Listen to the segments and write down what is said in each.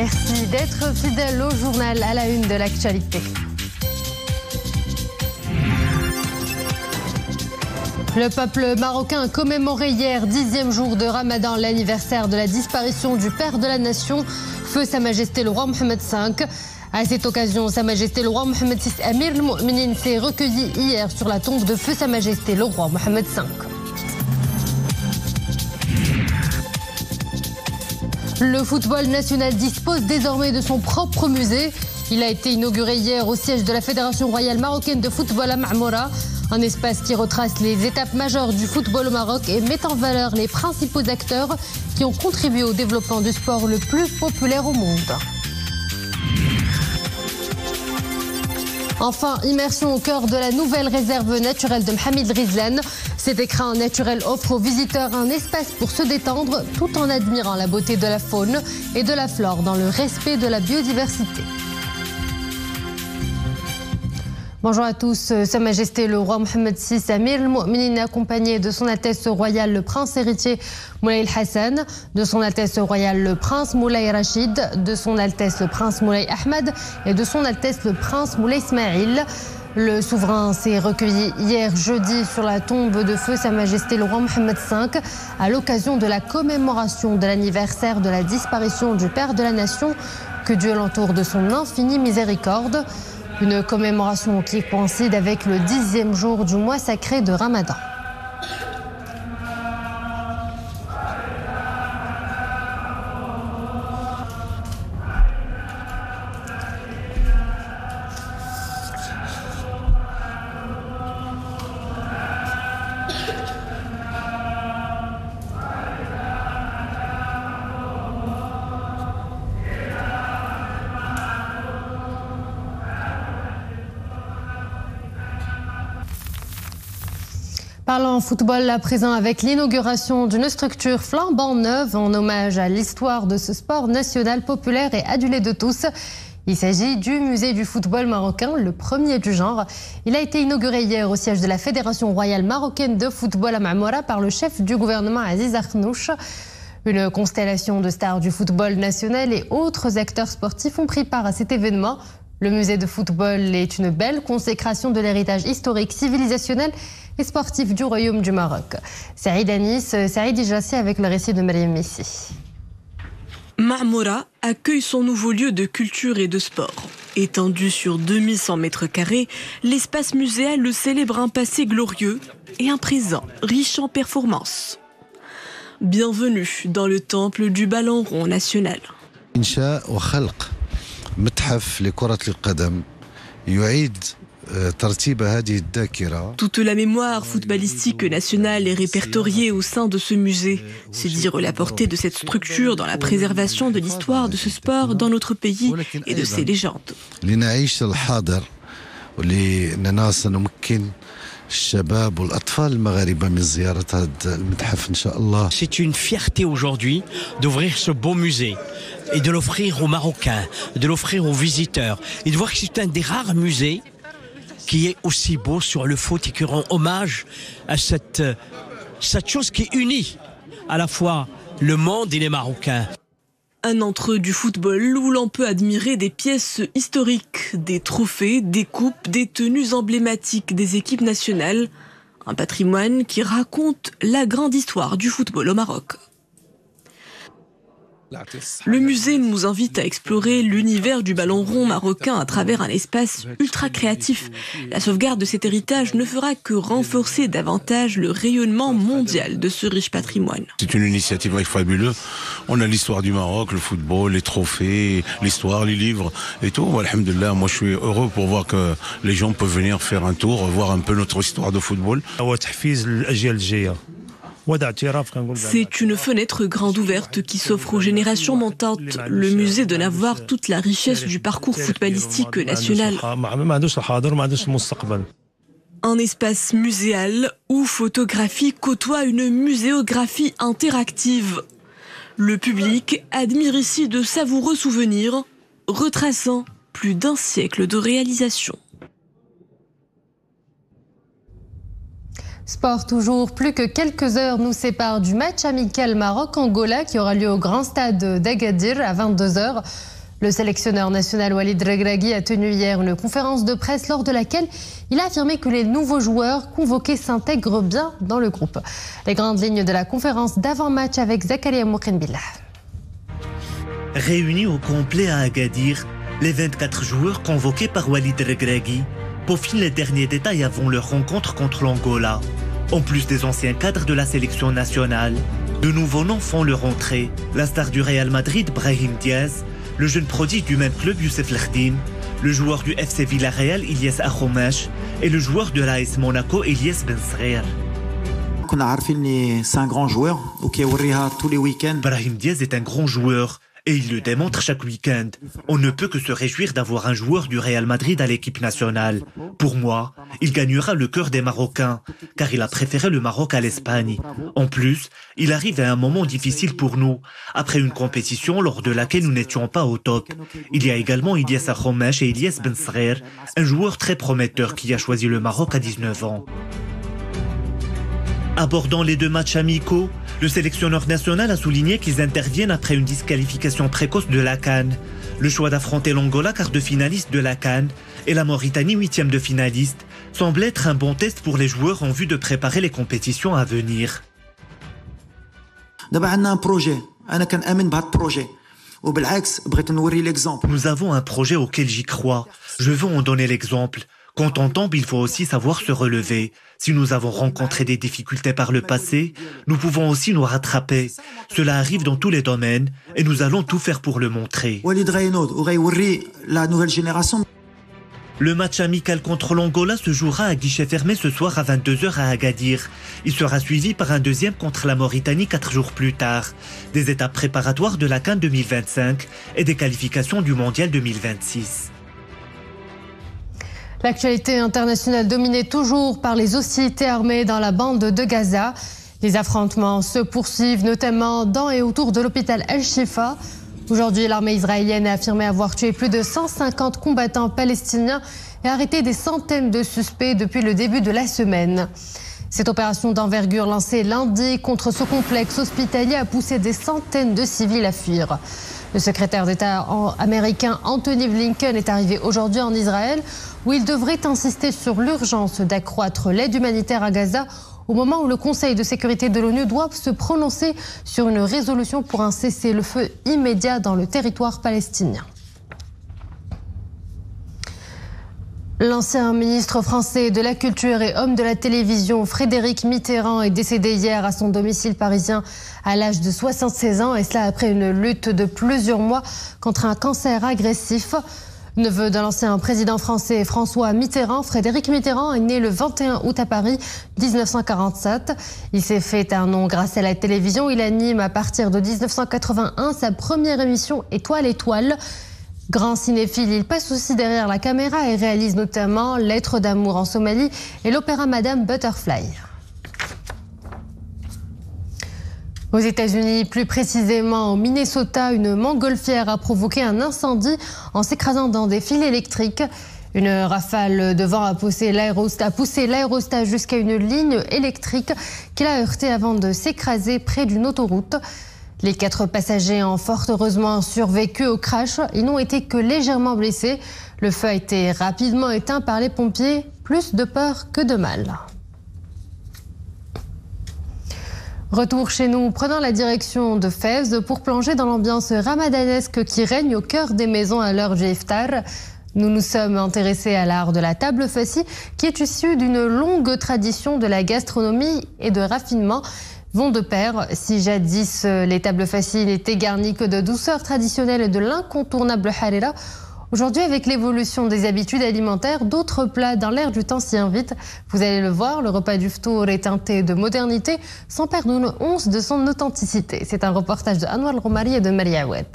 Merci d'être fidèle au journal à la une de l'actualité. Le peuple marocain a commémoré hier, 10e jour de Ramadan, l'anniversaire de la disparition du père de la nation, feu Sa Majesté le roi Mohammed V. À cette occasion, Sa Majesté le roi Mohammed VI Amir al-Mu'minin s'est recueilli hier sur la tombe de feu Sa Majesté le roi Mohammed V. Le football national dispose désormais de son propre musée. Il a été inauguré hier au siège de la Fédération royale marocaine de football à Marmora. Un espace qui retrace les étapes majeures du football au Maroc et met en valeur les principaux acteurs qui ont contribué au développement du sport le plus populaire au monde. Enfin, immersion au cœur de la nouvelle réserve naturelle de Mohamed Rizlan. Cet écrin naturel offre aux visiteurs un espace pour se détendre tout en admirant la beauté de la faune et de la flore dans le respect de la biodiversité. Bonjour à tous. Sa Majesté le roi Mohammed VI Amir al-Mu'minin accompagné de son Altesse royale le prince héritier Moulay Hassan, de son Altesse royale le prince Moulay Rachid, de son Altesse le prince Moulay Ahmed et de son Altesse le prince Moulay Ismail. Le souverain s'est recueilli hier jeudi sur la tombe de feu Sa Majesté le roi Mohammed V à l'occasion de la commémoration de l'anniversaire de la disparition du père de la nation. Que Dieu l'entoure de son infinie miséricorde. Une commémoration qui coïncide avec le 10e jour du mois sacré de Ramadan. Parlons football à présent avec l'inauguration d'une structure flambant neuve en hommage à l'histoire de ce sport national populaire et adulé de tous. Il s'agit du musée du football marocain, le premier du genre. Il a été inauguré hier au siège de la Fédération royale marocaine de football à Marmora par le chef du gouvernement Aziz Akhnouch. Une constellation de stars du football national et autres acteurs sportifs ont pris part à cet événement. Le musée de football est une belle consécration de l'héritage historique, civilisationnel et sportif du Royaume du Maroc. Saïd Anis, Saïd Ijassi avec le récit de Mariam Messi. Marmora accueille son nouveau lieu de culture et de sport. Étendu sur 2100 mètres carrés, l'espace muséal célèbre un passé glorieux et un présent riche en performances. Bienvenue dans le temple du ballon rond national. متحف لكرة القدم يعيد Toute la mémoire footballistique nationale est répertoriée au sein de ce musée. C'est dire la portée de cette structure dans la préservation de l'histoire de ce sport dans notre pays et de ses légendes. C'est une fierté aujourd'hui d'ouvrir ce beau musée et de l'offrir aux Marocains, de l'offrir aux visiteurs et de voir que c'est un des rares musées qui est aussi beau sur le foot et qui rend hommage à cette chose qui unit à la fois le monde et les Marocains. Un entre du football où l'on peut admirer des pièces historiques, des trophées, des coupes, des tenues emblématiques des équipes nationales. Un patrimoine qui raconte la grande histoire du football au Maroc. Le musée nous invite à explorer l'univers du ballon rond marocain à travers un espace ultra créatif. La sauvegarde de cet héritage ne fera que renforcer davantage le rayonnement mondial de ce riche patrimoine. C'est une initiative fabuleuse. On a l'histoire du Maroc, le football, les trophées, l'histoire, les livres et tout. Alhamdoulilah, moi je suis heureux pour voir que les gens peuvent venir faire un tour, voir un peu notre histoire de football. C'est une fenêtre grande ouverte qui s'offre aux générations montantes. Le musée donne à voir toute la richesse du parcours footballistique national. Un espace muséal où photographie côtoie une muséographie interactive. Le public admire ici de savoureux souvenirs, retraçant plus d'un siècle de réalisation. Sport toujours, plus que quelques heures nous séparent du match amical Maroc-Angola qui aura lieu au grand stade d'Agadir à 22h. Le sélectionneur national Walid Regragui a tenu hier une conférence de presse lors de laquelle il a affirmé que les nouveaux joueurs convoqués s'intègrent bien dans le groupe. Les grandes lignes de la conférence d'avant-match avec Zakaria Moukenbillah. Réunis au complet à Agadir, les 24 joueurs convoqués par Walid Regragui peaufinent les derniers détails avant leur rencontre contre l'Angola. En plus des anciens cadres de la sélection nationale, de nouveaux noms font leur entrée. La star du Real Madrid, Brahim Diaz, le jeune prodige du même club, Youssef L'Khdin, le joueur du FC Villarreal, Ilyes Akhomash, et le joueur de l'AS Monaco, Elias Ben Sghir. C'est un grand joueur, tous les week-ends. Brahim Diaz est un grand joueur. Et il le démontre chaque week-end. On ne peut que se réjouir d'avoir un joueur du Real Madrid à l'équipe nationale. Pour moi, il gagnera le cœur des Marocains, car il a préféré le Maroc à l'Espagne. En plus, il arrive à un moment difficile pour nous, après une compétition lors de laquelle nous n'étions pas au top. Il y a également Ilyes Akhomash et Elias Ben Sghir, un joueur très prometteur qui a choisi le Maroc à 19 ans. Abordant les deux matchs amicaux, le sélectionneur national a souligné qu'ils interviennent après une disqualification précoce de la CAN. Le choix d'affronter l'Angola, quart de finaliste de la CAN, et la Mauritanie, 8e de finaliste, semble être un bon test pour les joueurs en vue de préparer les compétitions à venir. Nous avons un projet auquel j'y crois. Je veux en donner l'exemple. Quand on tombe, il faut aussi savoir se relever. Si nous avons rencontré des difficultés par le passé, nous pouvons aussi nous rattraper. Cela arrive dans tous les domaines et nous allons tout faire pour le montrer. La nouvelle génération. Le match amical contre l'Angola se jouera à guichet fermé ce soir à 22h à Agadir. Il sera suivi par un deuxième contre la Mauritanie 4 jours plus tard. Des étapes préparatoires de la CAN 2025 et des qualifications du Mondial 2026. L'actualité internationale dominée toujours par les hostilités armées dans la bande de Gaza. Les affrontements se poursuivent notamment dans et autour de l'hôpital Al-Shifa. Aujourd'hui, l'armée israélienne a affirmé avoir tué plus de 150 combattants palestiniens et arrêté des centaines de suspects depuis le début de la semaine. Cette opération d'envergure lancée lundi contre ce complexe hospitalier a poussé des centaines de civils à fuir. Le secrétaire d'État américain Anthony Blinken est arrivé aujourd'hui en Israël où il devrait insister sur l'urgence d'accroître l'aide humanitaire à Gaza au moment où le Conseil de sécurité de l'ONU doit se prononcer sur une résolution pour un cessez-le-feu immédiat dans le territoire palestinien. L'ancien ministre français de la Culture et homme de la télévision Frédéric Mitterrand est décédé hier à son domicile parisien à l'âge de 76 ans et cela après une lutte de plusieurs mois contre un cancer agressif. Neveu de l'ancien président français François Mitterrand, Frédéric Mitterrand est né le 21 août à Paris 1947. Il s'est fait un nom grâce à la télévision. Il anime à partir de 1981 sa première émission Étoile Étoile. Grand cinéphile, il passe aussi derrière la caméra et réalise notamment Lettres d'amour en Somalie et l'opéra Madame Butterfly. Aux États-Unis, plus précisément au Minnesota, une montgolfière a provoqué un incendie en s'écrasant dans des fils électriques. Une rafale de vent a poussé l'aérostat jusqu'à une ligne électrique qu'il a heurté avant de s'écraser près d'une autoroute. Les 4 passagers ont fort heureusement survécu au crash. Ils n'ont été que légèrement blessés. Le feu a été rapidement éteint par les pompiers. Plus de peur que de mal. Retour chez nous, prenant la direction de Fès pour plonger dans l'ambiance ramadanesque qui règne au cœur des maisons à l'heure du iftar. Nous nous sommes intéressés à l'art de la table fassi qui est issu d'une longue tradition de la gastronomie et de raffinement. Vont de pair. Si jadis les tables fassi n'étaient garnies que de douceurs traditionnelles et de l'incontournable harira, aujourd'hui avec l'évolution des habitudes alimentaires, d'autres plats dans l'air du temps s'y invitent. Vous allez le voir, le repas du ftour est teinté de modernité sans perdre une once de son authenticité. C'est un reportage de Anwar Romari et de Maria Oued.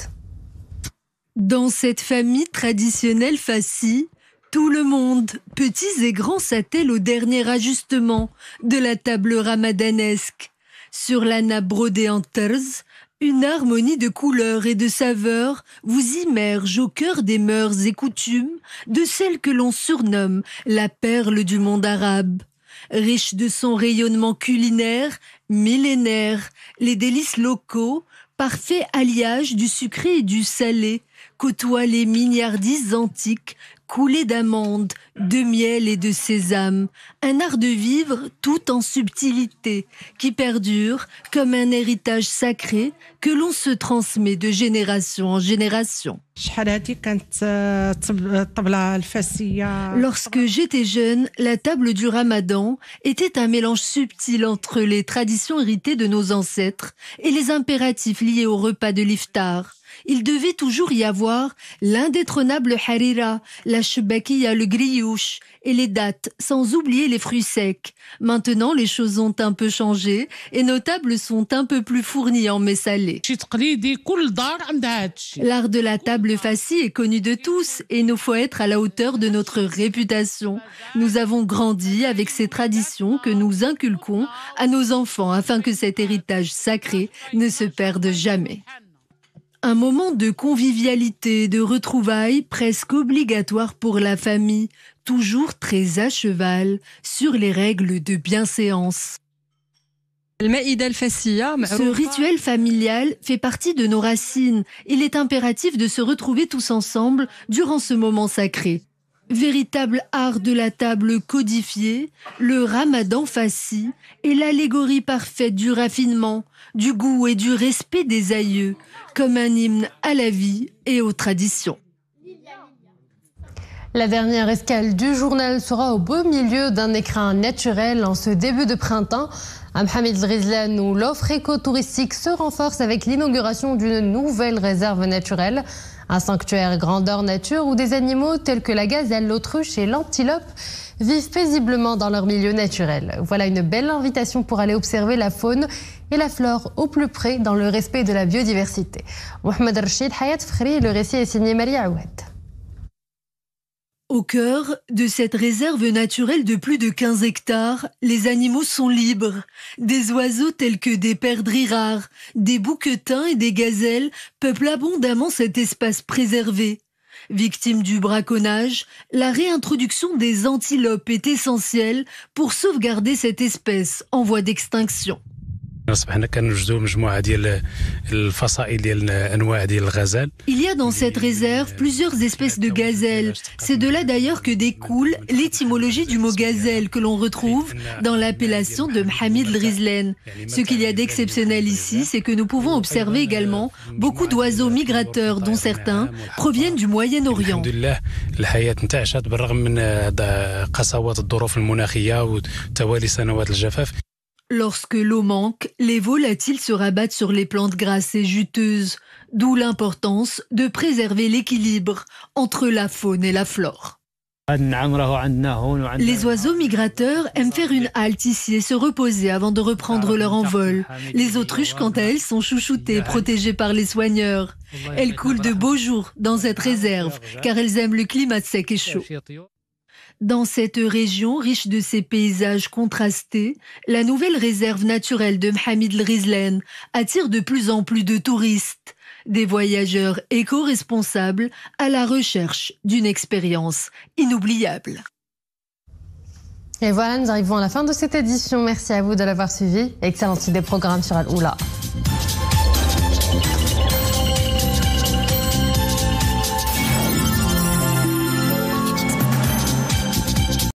Dans cette famille traditionnelle fassi, tout le monde, petits et grands, s'attelle au dernier ajustement de la table ramadanesque. Sur la nappe brodée en terz, une harmonie de couleurs et de saveurs vous immerge au cœur des mœurs et coutumes de celle que l'on surnomme la perle du monde arabe. riche de son rayonnement culinaire, millénaire, les délices locaux, parfait alliage du sucré et du salé, côtoient les mignardises antiques, coulées d'amandes, de miel et de sésame. Un art de vivre tout en subtilité, qui perdure comme un héritage sacré que l'on se transmet de génération en génération. Lorsque j'étais jeune, la table du Ramadan était un mélange subtil entre les traditions héritées de nos ancêtres et les impératifs liés au repas de l'iftar. Il devait toujours y avoir l'indétrônable harira, la shbakiya, le grioche et les dattes, sans oublier les fruits secs. Maintenant, les choses ont un peu changé et nos tables sont un peu plus fournies en mets salés. L'art de la table fassi est connu de tous et il nous faut être à la hauteur de notre réputation. Nous avons grandi avec ces traditions que nous inculquons à nos enfants afin que cet héritage sacré ne se perde jamais. Un moment de convivialité, de retrouvailles presque obligatoire pour la famille, toujours très à cheval sur les règles de bienséance. Ce rituel familial fait partie de nos racines. Il est impératif de se retrouver tous ensemble durant ce moment sacré. Véritable art de la table codifié, le Ramadan fassi est l'allégorie parfaite du raffinement, du goût et du respect des aïeux, comme un hymne à la vie et aux traditions. La dernière escale du journal sera au beau milieu d'un écrin naturel en ce début de printemps. À Mohamed El-Ghizlane, où l'offre écotouristique se renforce avec l'inauguration d'une nouvelle réserve naturelle. Un sanctuaire grandeur nature où des animaux tels que la gazelle, l'autruche et l'antilope vivent paisiblement dans leur milieu naturel. Voilà une belle invitation pour aller observer la faune et la flore au plus près dans le respect de la biodiversité. Mohamed Rachid, Hayat Fkhri, le récit est signé Maria Aoued. Au cœur de cette réserve naturelle de plus de 15 hectares, les animaux sont libres. Des oiseaux tels que des perdrix rares, des bouquetins et des gazelles peuplent abondamment cet espace préservé. Victime du braconnage, la réintroduction des antilopes est essentielle pour sauvegarder cette espèce en voie d'extinction. Il y a dans cette réserve plusieurs espèces de gazelles. C'est de là d'ailleurs que découle l'étymologie du mot gazelle que l'on retrouve dans l'appellation de Mohamed El-Ghizlane. Ce qu'il y a d'exceptionnel ici, c'est que nous pouvons observer également beaucoup d'oiseaux migrateurs dont certains proviennent du Moyen-Orient. Lorsque l'eau manque, les volatiles se rabattent sur les plantes grasses et juteuses, d'où l'importance de préserver l'équilibre entre la faune et la flore. Les oiseaux migrateurs aiment faire une halte ici et se reposer avant de reprendre leur envol. Les autruches, quant à elles, sont chouchoutées, protégées par les soigneurs. Elles coulent de beaux jours dans cette réserve, car elles aiment le climat sec et chaud. Dans cette région riche de ces paysages contrastés, la nouvelle réserve naturelle de Mohamed El-Ghizlane attire de plus en plus de touristes, des voyageurs éco-responsables à la recherche d'une expérience inoubliable. Et voilà, nous arrivons à la fin de cette édition. Merci à vous de l'avoir suivi. Excellente idée programme sur Al-Oula.